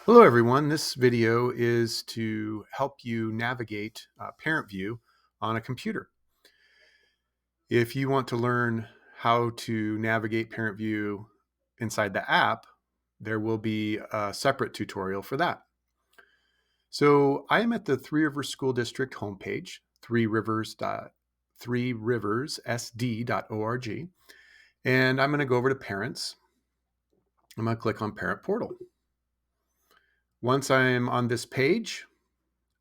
Hello everyone, this video is to help you navigate Parent VUE on a computer. If you want to learn how to navigate Parent VUE inside the app, there will be a separate tutorial for that. So I am at the Three Rivers School District homepage, threeriverssd.org, and I'm going to go over to Parents. I'm going to click on Parent Portal. Once I'm on this page,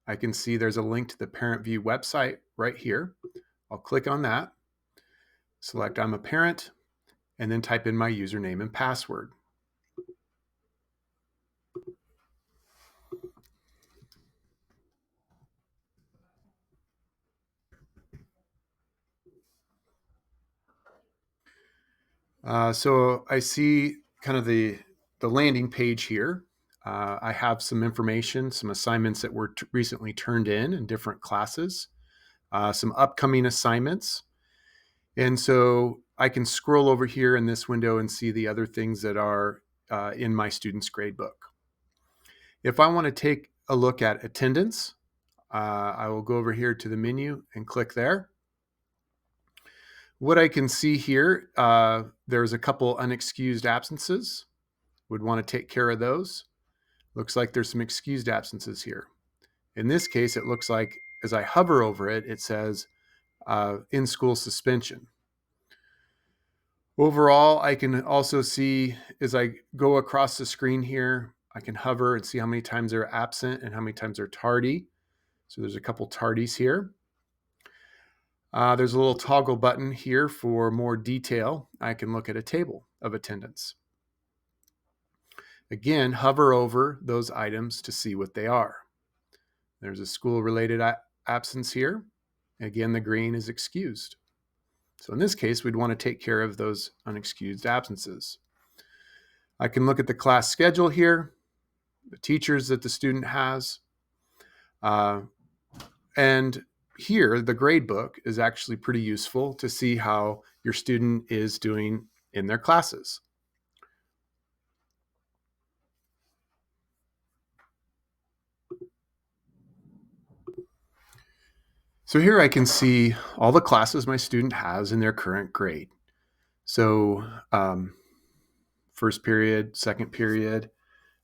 I can see there's a link to the Parent VUE website right here. I'll click on that, select I'm a parent, and then type in my username and password. So I see kind of the landing page here. I have some information, some assignments that were recently turned in different classes, some upcoming assignments. And so I can scroll over here in this window and see the other things that are in my student's gradebook. If I want to take a look at attendance, I will go over here to the menu and click there. What I can see here, there's a couple unexcused absences. Would want to take care of those. Looks like there's some excused absences here. In this case, it looks like as I hover over it, it says in-school suspension. Overall, I can also see as I go across the screen here, I can hover and see how many times they're absent and how many times they're tardy. So there's a couple tardies here. There's a little toggle button here for more detail. I can look at a table of attendance. Again, hover over those items to see what they are. There's a school-related absence here. Again, the green is excused. So in this case, we'd want to take care of those unexcused absences. I can look at the class schedule here, the teachers that the student has, and here, the gradebook is actually pretty useful to see how your student is doing in their classes. So here I can see all the classes my student has in their current grade. So first period, second period,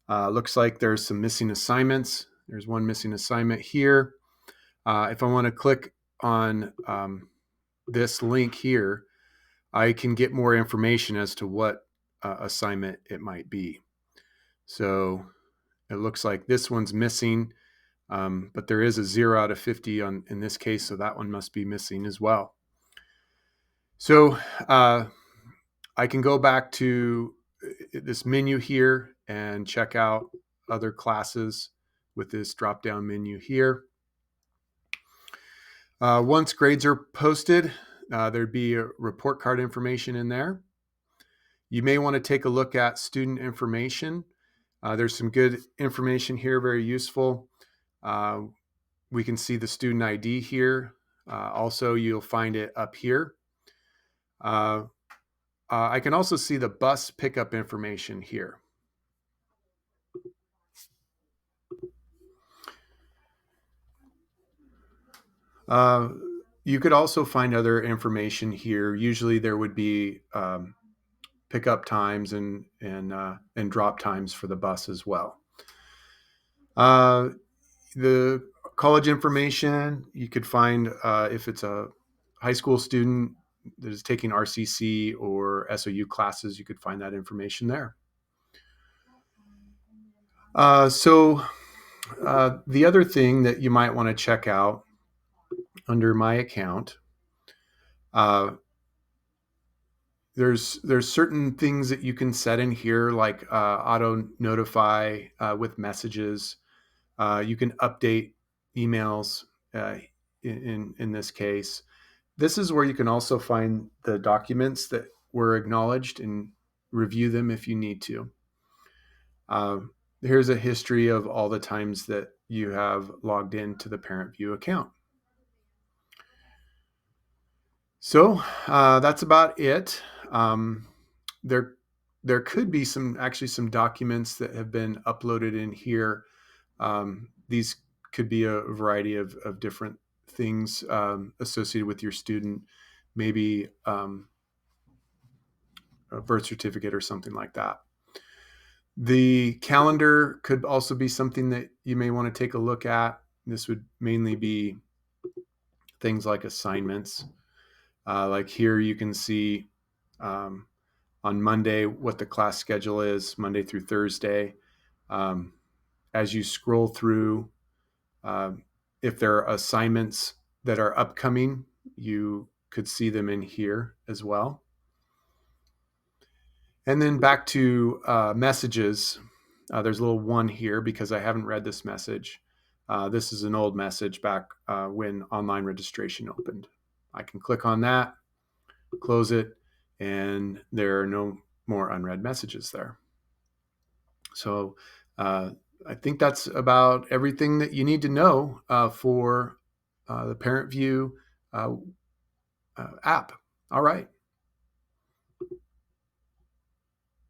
looks like there's some missing assignments. There's one missing assignment here. If I want to click on this link here, I can get more information as to what assignment it might be. So it looks like this one's missing, but there is a 0 out of 50 in this case, so that one must be missing as well. So I can go back to this menu here and check out other classes with this drop-down menu here. Once grades are posted, there'd be a report card information in there. You may want to take a look at student information. There's some good information here, very useful. We can see the student ID here. Also, you'll find it up here. I can also see the bus pickup information here. You could also find other information here. Usually there would be pickup times and drop times for the bus as well. The college information, you could find if it's a high school student that is taking RCC or SOU classes, you could find that information there. The other thing that you might want to check out under My Account, there's certain things that you can set in here, like auto notify with messages. You can update emails in this case. This is where you can also find the documents that were acknowledged and review them if you need to. Here's a history of all the times that you have logged into the Parent VUE account. So that's about it. There there could be actually some documents that have been uploaded in here. These could be a variety of different things associated with your student, maybe a birth certificate or something like that. The calendar could also be something that you may want to take a look at. This would mainly be things like assignments. Like here you can see on Monday what the class schedule is, Monday through Thursday. As you scroll through, if there are assignments that are upcoming, you could see them in here as well. And then back to messages. There's a little one here because I haven't read this message. This is an old message back when online registration opened. I can click on that, close it, and there are no more unread messages there. So I think that's about everything that you need to know for the Parent VUE app. All right.